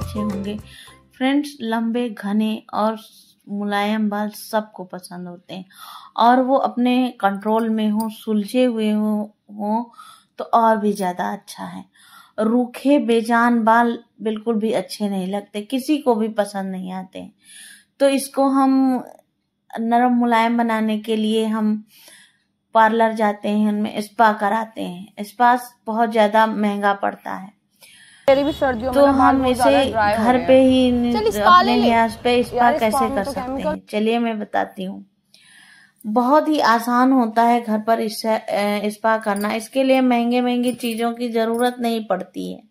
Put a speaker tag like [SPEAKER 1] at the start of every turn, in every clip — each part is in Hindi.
[SPEAKER 1] अच्छे होंगे। फ्रेंड्स, लंबे, घने और मुलायम बाल सबको पसंद होते हैं और वो अपने कंट्रोल में हो, सुलझे हुए हो तो और भी ज़्यादा अच्छा है। रूखे बेजान बाल बिल्कुल भी अच्छे नहीं लगते, किसी को भी पसंद नहीं आते हैं। तो इसको हम नरम मुलायम बनाने के लिए हम पार्लर जाते हैं, उनमें स्पा कराते हैं। स्पा बहुत ज़्यादा महंगा पड़ता है,
[SPEAKER 2] भी सर्दियों
[SPEAKER 1] तो
[SPEAKER 2] में
[SPEAKER 1] हम इसे घर पे ही अपने हेयर्स पे स्पा कैसे कर सकते हैं, चलिए मैं बताती हूँ। बहुत ही आसान होता है घर पर स्पा करना। इसके लिए महंगे महंगी चीज़ों की ज़रूरत नहीं पड़ती है।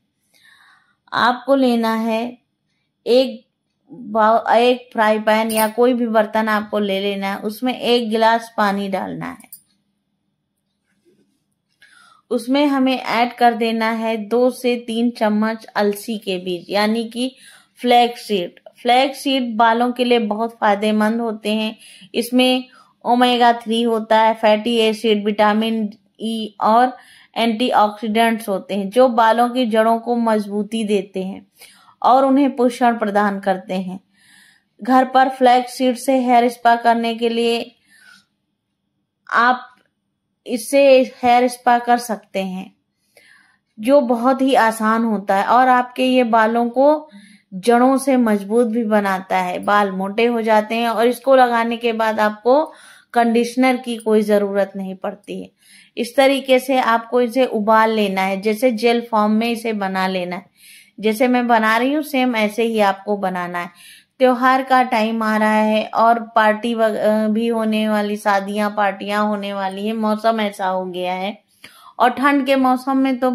[SPEAKER 1] आपको लेना है एक फ्राई पैन या कोई भी बर्तन आपको ले लेना है, उसमें 1 गिलास पानी डालना है। उसमें हमें ऐड कर देना है 2 से 3 चम्मच अलसी के बीज, यानी कि फ्लैक्स सीड। फ्लैक्स सीड बालों के लिए बहुत फायदेमंद होते हैं। इसमें ओमेगा 3 होता है, फैटी एसिड, विटामिन ई और एंटीऑक्सीडेंट्स होते हैं जो बालों की जड़ों को मजबूती देते हैं और उन्हें पोषण प्रदान करते हैं। घर पर फ्लैक्स सीड से हेयर स्पा करने के लिए आप इससे हेयर स्पा कर सकते हैं, जो बहुत ही आसान होता है और आपके ये बालों को जड़ों से मजबूत भी बनाता है। बाल मोटे हो जाते हैं और इसको लगाने के बाद आपको कंडीशनर की कोई जरूरत नहीं पड़ती है। इस तरीके से आपको इसे उबाल लेना है, जैसे जेल फॉर्म में इसे बना लेना है। जैसे मैं बना रही हूँ सेम ऐसे ही आपको बनाना है। त्योहार का टाइम आ रहा है और पार्टी भी होने वाली, शादियां पार्टियां होने वाली है, मौसम ऐसा हो गया है और ठंड के मौसम में तो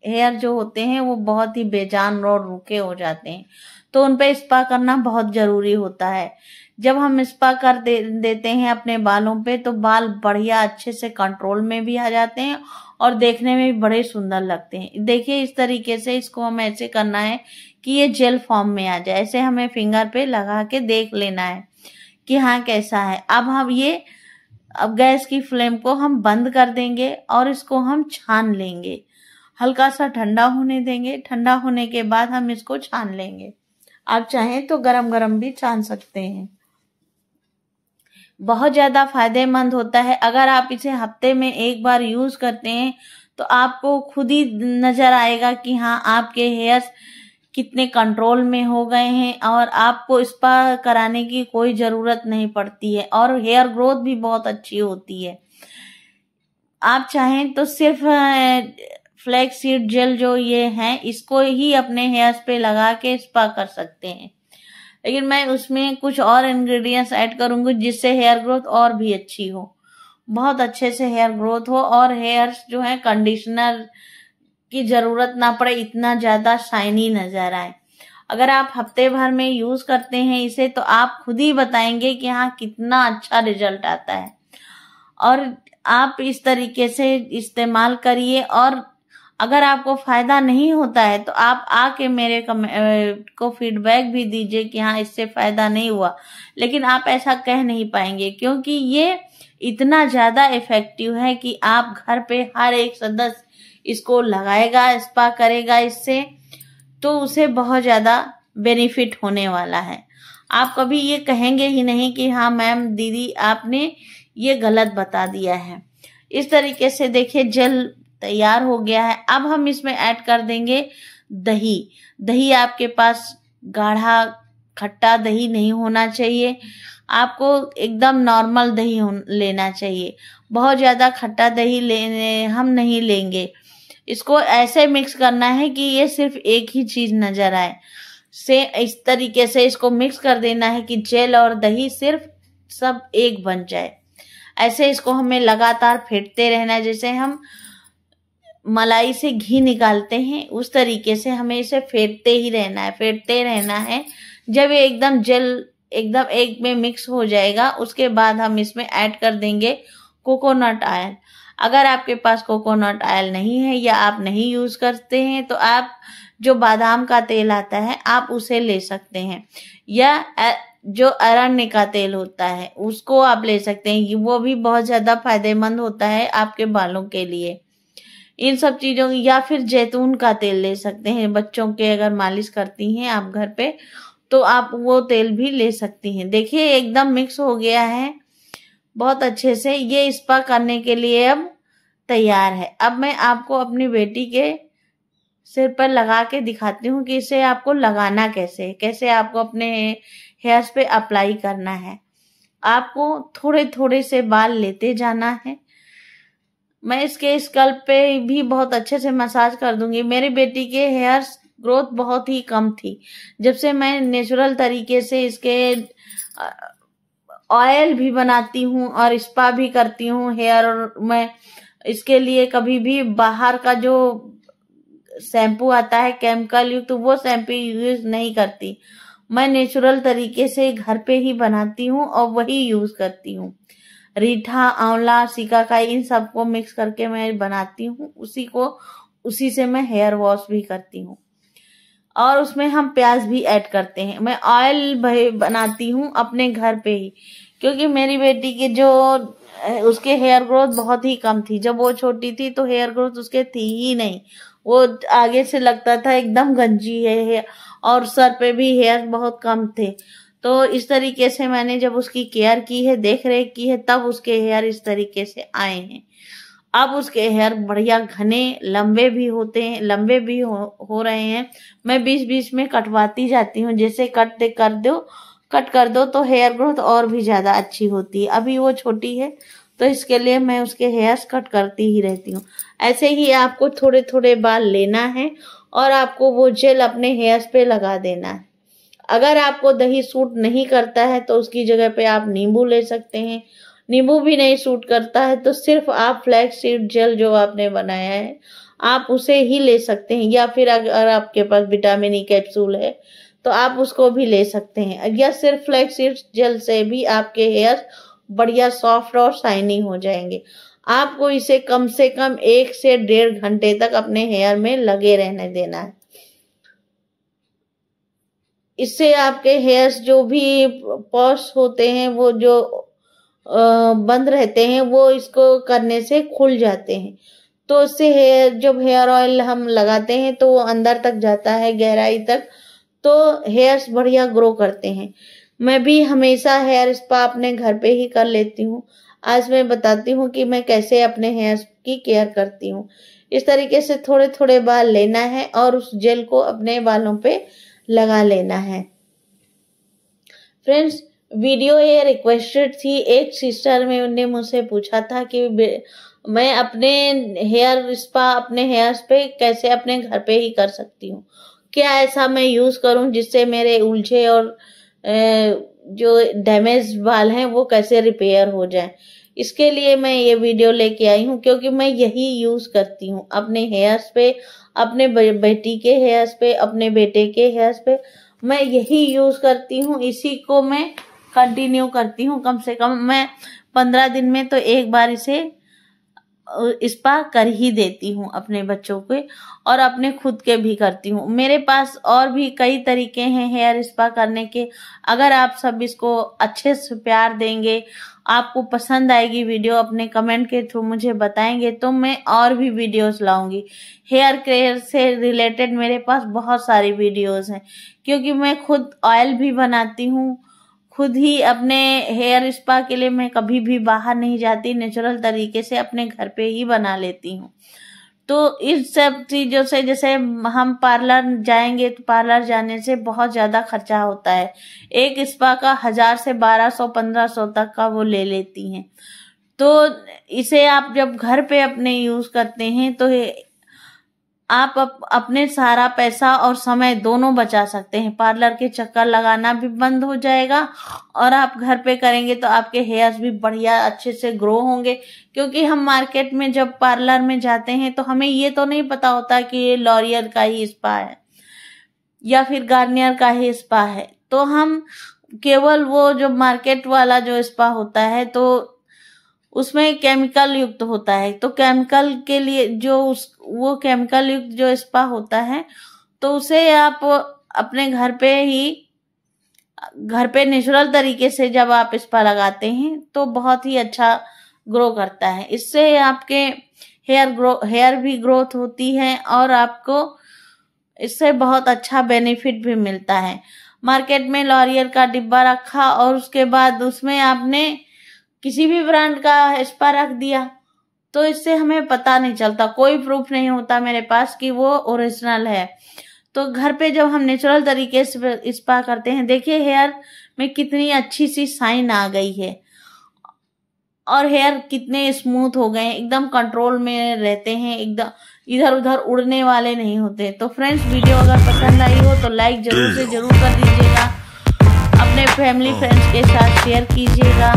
[SPEAKER 1] हेयर जो होते हैं वो बहुत ही बेजान और रूखे हो जाते हैं, तो उन पे स्पा करना बहुत जरूरी होता है। जब हम स्पा कर देते हैं अपने बालों पे तो बाल बढ़िया अच्छे से कंट्रोल में भी आ जाते हैं और देखने में भी बड़े सुंदर लगते हैं। देखिए इस तरीके से इसको हम ऐसे करना है कि ये जेल फॉर्म में आ जाए। ऐसे हमें फिंगर पे लगा के देख लेना है कि हाँ कैसा है। अब गैस की फ्लेम को हम बंद कर देंगे और इसको हम छान लेंगे, हल्का सा ठंडा होने देंगे। ठंडा होने के बाद हम इसको छान लेंगे। आप चाहें तो गरम गरम भी छान सकते हैं। बहुत ज्यादा फायदेमंद होता है। अगर आप इसे हफ्ते में 1 बार यूज करते हैं तो आपको खुद ही नजर आएगा कि हाँ आपके हेयर्स कितने कंट्रोल में हो गए हैं और आपको स्पा कराने की कोई जरूरत नहीं पड़ती है और हेयर ग्रोथ भी बहुत अच्छी होती है। आप चाहें तो सिर्फ फ्लैक्स सीड जेल जो ये है इसको ही अपने हेयर्स पे लगा के स्पा कर सकते हैं, लेकिन मैं उसमें कुछ और इंग्रेडिएंट्स ऐड करूंगी जिससे हेयर ग्रोथ और भी अच्छी हो, बहुत अच्छे से हेयर ग्रोथ हो और हेयर्स जो है कंडीशनर की जरूरत ना पड़े, इतना ज्यादा शाइनी नजर आए। अगर आप हफ्ते भर में यूज करते हैं इसे तो आप खुद ही बताएंगे कि हाँ कितना अच्छा रिजल्ट आता है। और आप इस तरीके से इस्तेमाल करिए और अगर आपको फायदा नहीं होता है तो आप आके मेरे को फीडबैक भी दीजिए कि हाँ इससे फायदा नहीं हुआ, लेकिन आप ऐसा कह नहीं पाएंगे क्योंकि ये इतना ज्यादा इफेक्टिव है कि आप घर पे हर एक सदस्य इसको लगाएगा, स्पा करेगा इससे, तो उसे बहुत ज्यादा बेनिफिट होने वाला है। आप कभी ये कहेंगे ही नहीं कि हाँ मैम दीदी आपने ये गलत बता दिया है। इस तरीके से देखिए जेल तैयार हो गया है। अब हम इसमें ऐड कर देंगे दही। दही आपके पास गाढ़ा खट्टा दही नहीं होना चाहिए, आपको एकदम नॉर्मल दही लेना चाहिए। बहुत ज्यादा खट्टा दही हम नहीं लेंगे। इसको ऐसे मिक्स करना है कि ये सिर्फ एक ही चीज नजर आए। इस तरीके से इसको मिक्स कर देना है कि जेल और दही सिर्फ सब एक बन जाए। ऐसे इसको हमें लगातार फेंटते रहना है, जैसे हम मलाई से घी निकालते हैं उस तरीके से हमें इसे फेंटते ही रहना है, फेंटते रहना है। जब ये एकदम जेल एकदम एक में मिक्स हो जाएगा उसके बाद हम इसमें ऐड कर देंगे कोकोनट ऑयल। अगर आपके पास कोकोनट ऑयल नहीं है या आप नहीं यूज करते हैं तो आप जो बादाम का तेल आता है आप उसे ले सकते हैं, या जो अरण्य का तेल होता है उसको आप ले सकते हैं, वो भी बहुत ज्यादा फायदेमंद होता है आपके बालों के लिए। इन सब चीजों की, या फिर जैतून का तेल ले सकते हैं। बच्चों के अगर मालिश करती हैं आप घर पे तो आप वो तेल भी ले सकती हैं। देखिए एकदम मिक्स हो गया है बहुत अच्छे से। ये स्पा करने के लिए अब तैयार है। अब मैं आपको अपनी बेटी के सिर पर लगा के दिखाती हूँ कि इसे आपको लगाना कैसे, कैसे आपको अपने हेयर्स पे अप्लाई करना है। आपको थोड़े थोड़े से बाल लेते जाना है। मैं इसके स्कल्प पे भी बहुत अच्छे से मसाज कर दूंगी। मेरी बेटी के हेयर्स ग्रोथ बहुत ही कम थी। जब से मैं नेचुरल तरीके से इसके ऑयल भी बनाती हूँ और स्पा भी करती हूँ हेयर, और मैं इसके लिए कभी भी बाहर का जो शैम्पू आता है केमिकल युक्त तो वो शैम्पू यूज नहीं करती। मैं नेचुरल तरीके से घर पे ही बनाती हूँ और वही यूज करती हूँ। रीठा, आंवला, सिकाकाई इन सबको मिक्स करके मैं बनाती हूँ। उसी से मैं हेयर वॉश भी करती हूँ और उसमें हम प्याज भी ऐड करते हैं। मैं ऑयल बनाती हूँ अपने घर पे ही, क्योंकि मेरी बेटी के जो उसके हेयर ग्रोथ बहुत ही कम थी। जब वो छोटी थी तो हेयर ग्रोथ उसके थी ही नहीं। वो आगे से लगता था एकदम गंजी है और सर पे भी हेयर बहुत कम थे। तो इस तरीके से मैंने जब उसकी केयर की है, देख रेख की है, तब उसके हेयर इस तरीके से आए हैं। अब उसके हेयर बढ़िया घने लंबे भी होते हैं, लंबे भी हो रहे हैं। मैं बीच बीच में कटवाती जाती हूँ। जैसे कट कर दो तो हेयर ग्रोथ और भी ज्यादा अच्छी होती है। अभी वो छोटी है तो इसके लिए मैं उसके हेयर्स कट करती ही रहती हूँ। ऐसे ही आपको थोड़े थोड़े बाल लेना है और आपको वो जेल अपने हेयर्स पे लगा देना है। अगर आपको दही सूट नहीं करता है तो उसकी जगह पे आप नींबू ले सकते हैं। नींबू भी नहीं सूट करता है तो सिर्फ आप फ्लैक्स सीड जेल जो आपने बनाया है आप उसे ही ले सकते हैं, या फिर अगर आपके पास विटामिन ई कैप्सूल है तो आप उसको भी ले सकते हैं, या सिर्फ फ्लैक्स सीड जेल से भी आपके हेयर बढ़िया सॉफ्ट और शाइनी हो जाएंगे। आपको इसे कम से कम 1 से 1.5 घंटे तक अपने हेयर में लगे रहने देना है। इससे आपके हेयर्स जो भी पॉश होते हैं, वो जो बंद रहते हैं, वो इसको करने से खुल जाते हैं। तो इससे जब हेयर ऑयल हम लगाते हैं तो वो अंदर तक जाता है, गहराई तक, तो हेयर्स बढ़िया ग्रो करते हैं। मैं भी हमेशा हेयर स्पा अपने घर पे ही कर लेती हूँ। आज मैं बताती हूँ कि मैं कैसे अपने हेयर्स की केयर करती हूँ। इस तरीके से थोड़े थोड़े बाल लेना है और उस जेल को अपने बालों पे लगा लेना है। फ्रेंड्स, वीडियो ये रिक्वेस्टेड थी। एक सिस्टर में उन्होंने मुझसे पूछा था कि मैं अपने हेयर स्पा अपने हेयर्स पे कैसे अपने घर पे ही कर सकती हूँ। क्या ऐसा मैं यूज करूं जिससे मेरे उलझे और जो डैमेज बाल हैं वो कैसे रिपेयर हो जाएं। इसके लिए मैं ये वीडियो लेके आई हूँ, क्योंकि मैं यही यूज करती हूँ अपने हेयर्स पे, अपने बेटी के हेयर्स पे, अपने बेटे के हेयर्स पे। मैं यही यूज करती हूँ, इसी को मैं कंटिन्यू करती हूँ। कम से कम मैं 15 दिन में तो एक बार इसे स्पा कर ही देती हूँ अपने बच्चों के, और अपने खुद के भी करती हूँ। मेरे पास और भी कई तरीके हैं हेयर स्पा करने के। अगर आप सब इसको अच्छे से प्यार देंगे, आपको पसंद आएगी वीडियो, अपने कमेंट के थ्रू मुझे बताएंगे तो मैं और भी वीडियोस लाऊंगी। हेयर केयर से रिलेटेड मेरे पास बहुत सारी वीडियोस हैं, क्योंकि मैं खुद ऑयल भी बनाती हूँ। खुद ही अपने हेयर स्पा के लिए मैं कभी भी बाहर नहीं जाती, नेचुरल तरीके से अपने घर पे ही बना लेती हूँ। तो इस सब चीजों से, जैसे हम पार्लर जाएंगे तो पार्लर जाने से बहुत ज्यादा खर्चा होता है। एक स्पा का 1000 से 1200 1500 तक का वो ले लेती हैं। तो इसे आप जब घर पे अपने यूज करते हैं तो आप अपने सारा पैसा और समय दोनों बचा सकते हैं। पार्लर के चक्कर लगाना भी बंद हो जाएगा और आप घर पे करेंगे तो आपके हेयर्स भी बढ़िया अच्छे से ग्रो होंगे। क्योंकि हम मार्केट में जब पार्लर में जाते हैं तो हमें ये तो नहीं पता होता कि ये लॉरियल का ही स्पा है या फिर गार्नियर का ही स्पा है। तो हम केवल वो जो मार्केट वाला जो स्पा होता है तो उसमें केमिकल युक्त होता है, तो केमिकल के लिए वो केमिकल युक्त जो स्पा होता है तो उसे आप अपने घर पे नेचुरल तरीके से जब आप स्पा लगाते हैं तो बहुत ही अच्छा ग्रो करता है। इससे आपके हेयर भी ग्रोथ होती है और आपको इससे बहुत अच्छा बेनिफिट भी मिलता है। मार्केट में लॉरियल का डिब्बा रखा और उसके बाद उसमें आपने किसी भी ब्रांड का स्पा रख दिया तो इससे हमें पता नहीं चलता, कोई प्रूफ नहीं होता मेरे पास कि वो ओरिजिनल है। तो घर पे जब हम नेचुरल तरीके से स्पा करते हैं, देखिए हेयर में कितनी अच्छी सी शाइन आ गई है और हेयर कितने स्मूथ हो गए हैं, एकदम कंट्रोल में रहते हैं, एकदम इधर उधर उड़ने वाले नहीं होते। तो फ्रेंड्स, वीडियो अगर पसंद आई हो तो लाइक जरूर से जरूर कर दीजिएगा, अपने फैमिली फ्रेंड्स के साथ शेयर कीजिएगा।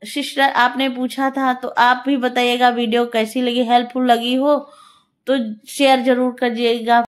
[SPEAKER 1] सिस्टर आपने पूछा था तो आप भी बताइएगा वीडियो कैसी लगी, हेल्पफुल लगी हो तो शेयर जरूर करिएगा।